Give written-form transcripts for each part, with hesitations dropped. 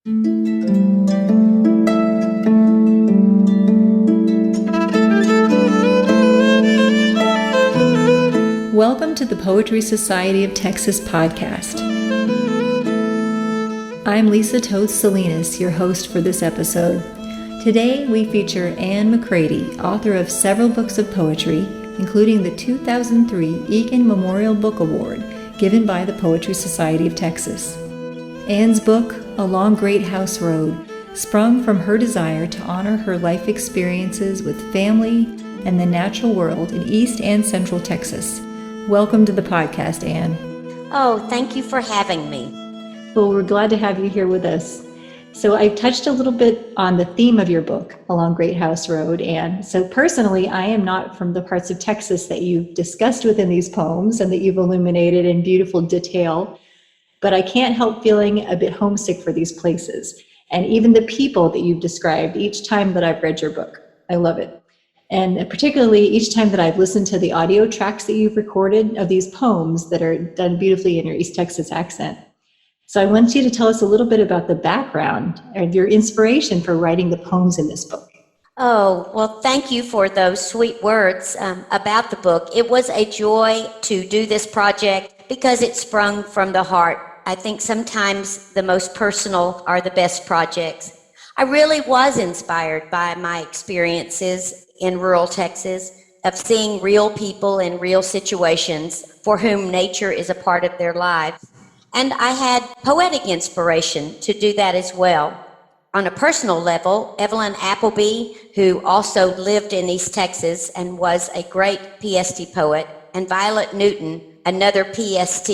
Welcome to the Poetry Society of Texas podcast. I'm LisaTSalinas, your host for this episode. Today we feature Ann McCrady, author of several books of poetry, including the 2003 Egan Memorial Book Award given by the Poetry Society of Texas. Ann's book, Along Great House Road, sprung from her desire to honor her life experiences with family and the natural world in East and Central Texas. Welcome to the podcast, Ann. Oh, thank you for having me. Well, we're glad to have you here with us. So I've touched a little bit on the theme of your book, Along Great House Road, Ann. So personally, I am not from the parts of Texas that you've discussed within these poems and that you've illuminated in beautiful detail, but I can't help feeling a bit homesick for these places and even the people that you've described each time that I've read your book. I love it. And particularly each time that I've listened to the audio tracks that you've recorded of these poems that are done beautifully in your East Texas accent. So I want you to tell us a little bit about the background and your inspiration for writing the poems in this book. Oh, well, thank you for those sweet words about the book. It was a joy to do this project because it sprung from the heart. I think sometimes the most personal are the best projects. I really was inspired by my experiences in rural Texas of seeing real people in real situations for whom nature is a part of their lives. And I had poetic inspiration to do that as well. On a personal level, Evelyn Appleby, who also lived in East Texas and was a great PST poet, and Violet Newton, another PST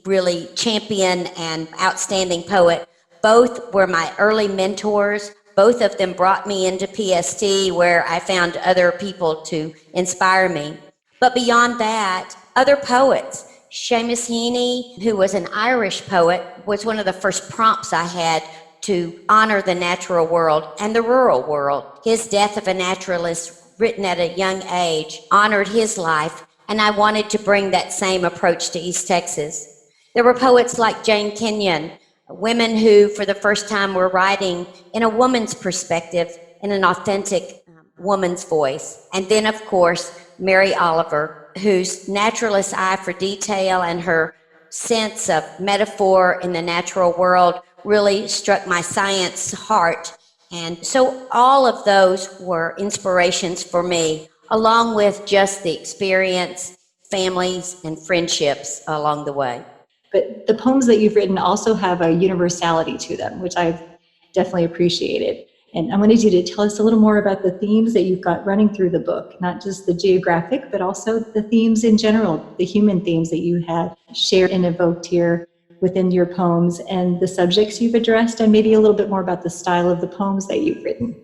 really champion and outstanding poet, both were my early mentors. Both of them brought me into PST where I found other people to inspire me. But beyond that, other poets. Seamus Heaney, who was an Irish poet, was one of the first prompts I had to honor the natural world and the rural world. His Death of a Naturalist, written at a young age, honored his life, and I wanted to bring that same approach to East Texas. There were poets like Jane Kenyon, women who for the first time were writing in a woman's perspective, in an authentic woman's voice. And then, of course, Mary Oliver, whose naturalist eye for detail and her sense of metaphor in the natural world really struck my science heart. And so all of those were inspirations for me, along with just the experience, families, and friendships along the way. But the poems that you've written also have a universality to them, which I've definitely appreciated. And I wanted you to tell us a little more about the themes that you've got running through the book, not just the geographic, but also the themes in general, the human themes that you had shared and evoked here within your poems and the subjects you've addressed, and maybe a little bit more about the style of the poems that you've written.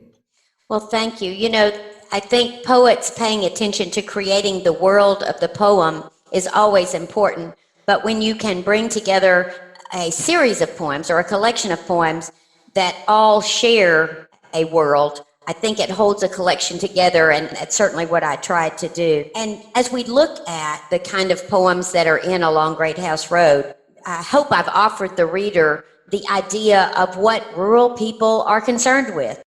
Well, thank you. You know, I think poets paying attention to creating the world of the poem is always important. But when you can bring together a series of poems or a collection of poems that all share a world, I think it holds a collection together, and that's certainly what I tried to do. And as we look at the kind of poems that are in Along Great House Road, I hope I've offered the reader the idea of what rural people are concerned with.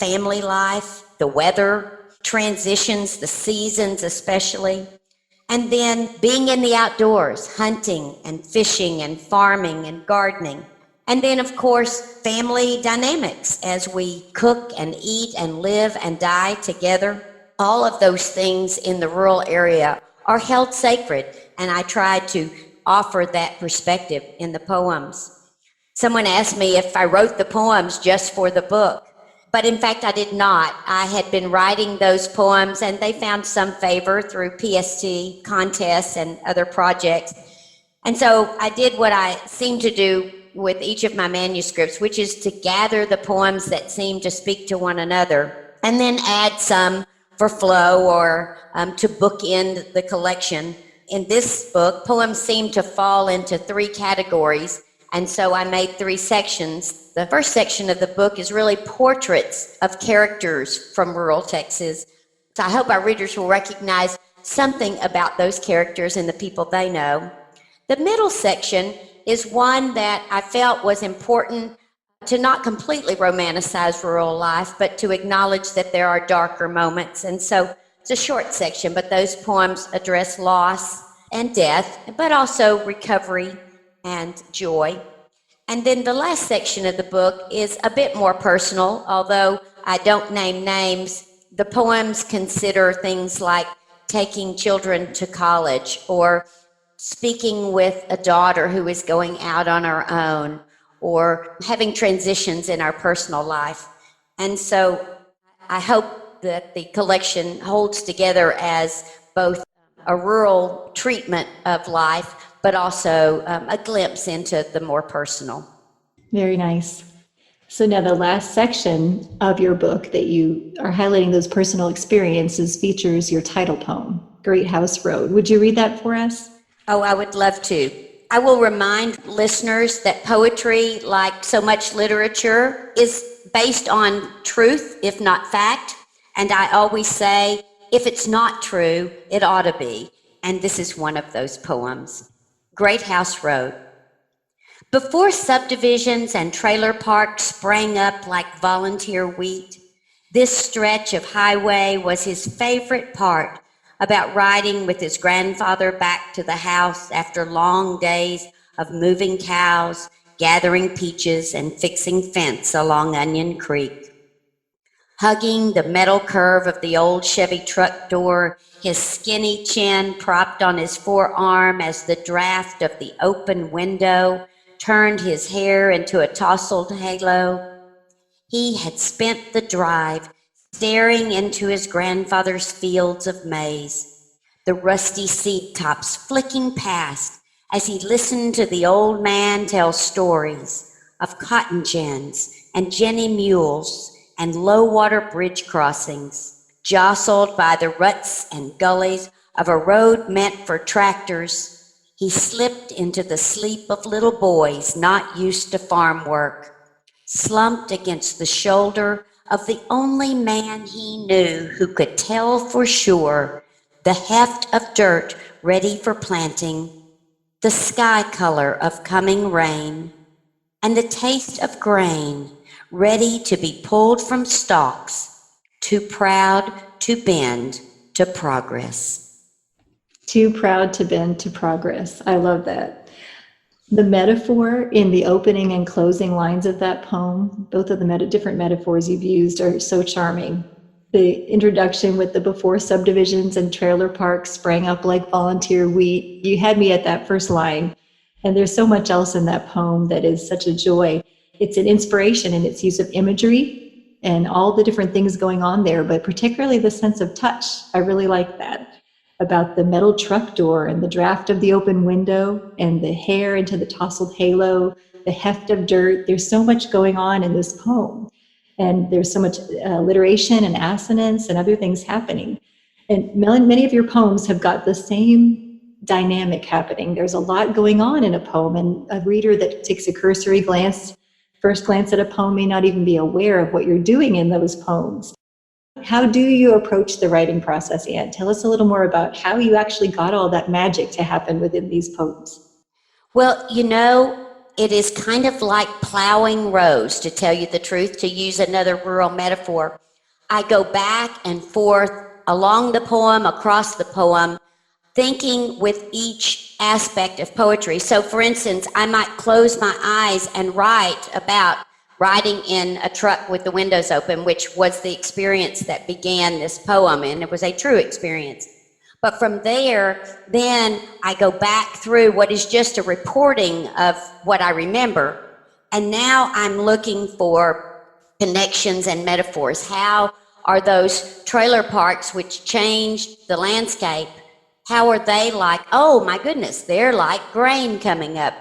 Family life, the weather, transitions, the seasons especially, and then being in the outdoors, hunting and fishing and farming and gardening. And then, of course, family dynamics as we cook and eat and live and die together. All of those things in the rural area are held sacred, and I tried to offer that perspective in the poems. Someone asked me if I wrote the poems just for the book, but in fact I did not. I had been writing those poems, and they found some favor through PST contests and other projects. And so I did what I seem to do with each of my manuscripts, which is to gather the poems that seem to speak to one another and then add some for flow or to bookend the collection. In this book, poems seem to fall into three categories, and so I made three sections. The first section of the book is really portraits of characters from rural Texas. So I hope our readers will recognize something about those characters and the people they know. The middle section is one that I felt was important to not completely romanticize rural life, but to acknowledge that there are darker moments. And so it's a short section, but those poems address loss and death, but also recovery and joy. And then the last section of the book is a bit more personal, although I don't name names. The poems consider things like taking children to college, or speaking with a daughter who is going out on her own, or having transitions in our personal life. And so I hope that the collection holds together as both a rural treatment of life, but also a glimpse into the more personal. Very nice. So now the last section of your book that you are highlighting those personal experiences features your title poem, Great House Road. Would you read that for us? Oh, I would love to. I will remind listeners that poetry, like so much literature, is based on truth, if not fact. And I always say, if it's not true, it ought to be. And this is one of those poems. Great House Road. Before subdivisions and trailer parks sprang up like volunteer wheat, this stretch of highway was his favorite part about riding with his grandfather back to the house after long days of moving cows, gathering peaches, and fixing fence along Onion Creek. Hugging the metal curve of the old Chevy truck door, his skinny chin propped on his forearm as the draft of the open window turned his hair into a tousled halo. He had spent the drive staring into his grandfather's fields of maize, the rusty seat tops flicking past as he listened to the old man tell stories of cotton gins and jenny mules and low-water bridge crossings, jostled by the ruts and gullies of a road meant for tractors. He slipped into the sleep of little boys not used to farm work, slumped against the shoulder of the only man he knew who could tell for sure the heft of dirt ready for planting, the sky color of coming rain, and the taste of grain ready to be pulled from stalks, too proud to bend to progress. Too proud to bend to progress. I love that. The metaphor in the opening and closing lines of that poem, both of the different metaphors you've used are so charming. The introduction with the before subdivisions and trailer parks sprang up like volunteer wheat. You had me at that first line. And there's so much else in that poem that is such a joy. It's an inspiration in its use of imagery and all the different things going on there, but particularly the sense of touch. I really like that. About the metal truck door and the draft of the open window and the hair into the tousled halo, the heft of dirt. There's so much going on in this poem. And there's so much alliteration and assonance and other things happening. And many of your poems have got the same dynamic happening. There's a lot going on in a poem, and a reader that takes a cursory first glance at a poem may not even be aware of what you're doing in those poems. How do you approach the writing process, Anne? Tell us a little more about how you actually got all that magic to happen within these poems. Well, it is kind of like plowing rows, to tell you the truth, to use another rural metaphor. I go back and forth along the poem, across the poem, thinking with each aspect of poetry. So, for instance, I might close my eyes and write about riding in a truck with the windows open, which was the experience that began this poem, and it was a true experience. But from there, then I go back through what is just a reporting of what I remember, and now I'm looking for connections and metaphors. How are those trailer parks which changed the landscape, how are they like, oh my goodness, they're like grain coming up.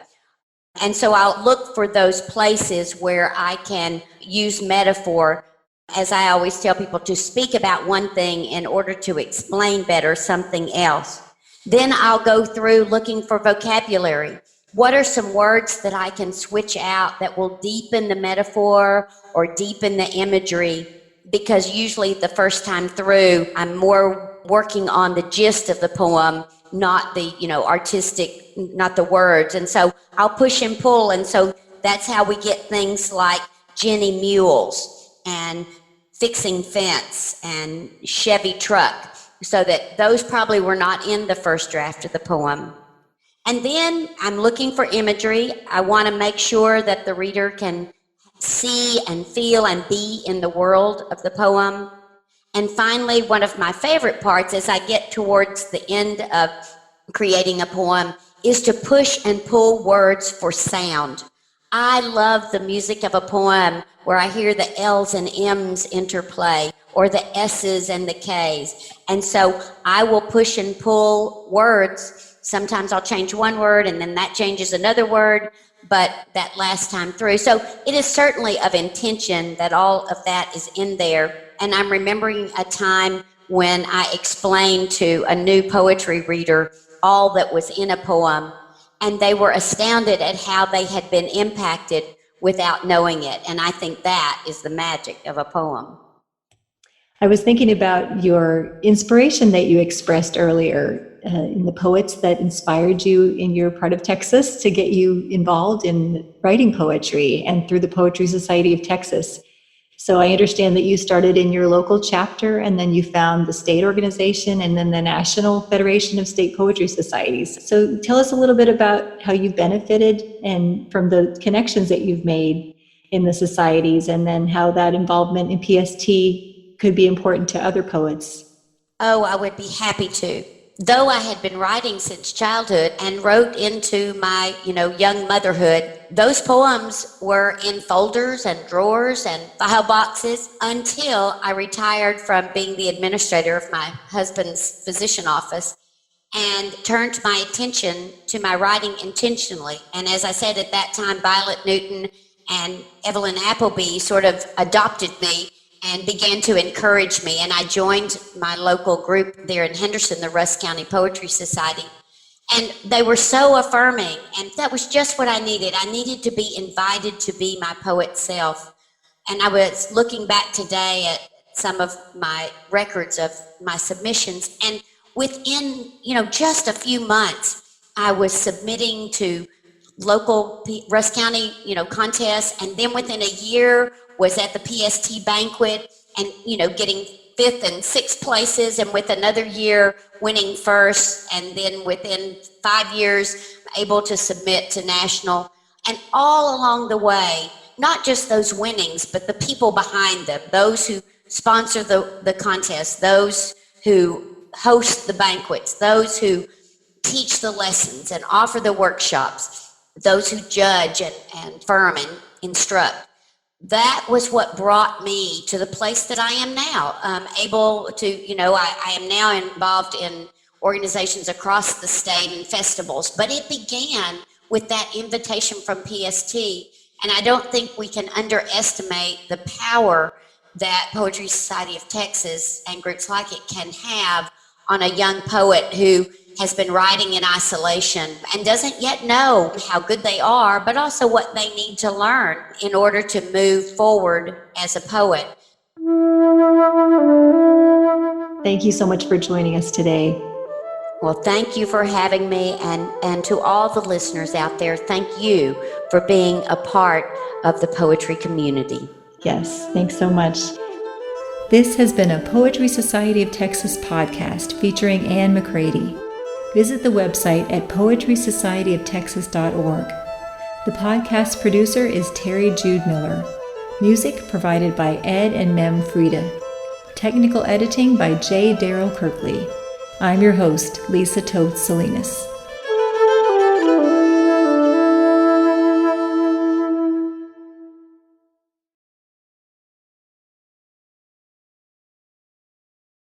And so I'll look for those places where I can use metaphor, as I always tell people, to speak about one thing in order to explain better something else. Then I'll go through looking for vocabulary. What are some words that I can switch out that will deepen the metaphor or deepen the imagery? Because usually the first time through, I'm more working on the gist of the poem, not the, artistic, not the words. And so I'll push and pull. And so that's how we get things like Jenny Mules and Fixing Fence and Chevy Truck, so that those probably were not in the first draft of the poem. And then I'm looking for imagery. I want to make sure that the reader can see and feel and be in the world of the poem. And finally, one of my favorite parts as I get towards the end of creating a poem is to push and pull words for sound. I love the music of a poem where I hear the L's and M's interplay, or the S's and the K's. And so I will push and pull words. Sometimes I'll change one word and then that changes another word, but that last time through. So it is certainly of intention that all of that is in there. And I'm remembering a time when I explained to a new poetry reader all that was in a poem, and they were astounded at how they had been impacted without knowing it. And I think that is the magic of a poem. I was thinking about your inspiration that you expressed earlier in the poets that inspired you in your part of Texas to get you involved in writing poetry and through the Poetry Society of Texas. So I understand that you started in your local chapter and then you found the state organization and then the National Federation of State Poetry Societies. So tell us a little bit about how you benefited and from the connections that you've made in the societies, and then how that involvement in PST could be important to other poets. Oh, I would be happy to. Though I had been writing since childhood and wrote into my, young motherhood, those poems were in folders and drawers and file boxes until I retired from being the administrator of my husband's physician office and turned my attention to my writing intentionally. And as I said at that time, Violet Newton and Evelyn Appleby sort of adopted me and began to encourage me. And I joined my local group there in Henderson, the Russ County Poetry Society. And they were so affirming, and that was just what I needed. I needed to be invited to be my poet self. And I was looking back today at some of my records of my submissions, and within, just a few months, I was submitting to local Russ County, contests, and then within a year was at the PST banquet and, getting 5th and 6th places, and with another year winning 1st, and then within 5 years able to submit to national. And all along the way, not just those winnings, but the people behind them, those who sponsor the contest, those who host the banquets, those who teach the lessons and offer the workshops, those who judge and affirm and instruct. That was what brought me to the place that I am now, able to, I am now involved in organizations across the state and festivals, but it began with that invitation from PST. And I don't think we can underestimate the power that Poetry Society of Texas and groups like it can have on a young poet who has been writing in isolation and doesn't yet know how good they are, but also what they need to learn in order to move forward as a poet. Thank you so much for joining us today. Well, thank you for having me, and to all the listeners out there, thank you for being a part of the poetry community. Yes, thanks so much. This has been a Poetry Society of Texas podcast featuring Anne McCrady. Visit the website at poetrysocietyoftexas.org. The podcast producer is Terry Jude Miller. Music provided by Ed and Mem Frieda. Technical editing by JDarrell Kirkley. I'm your host, LisaTSalinas.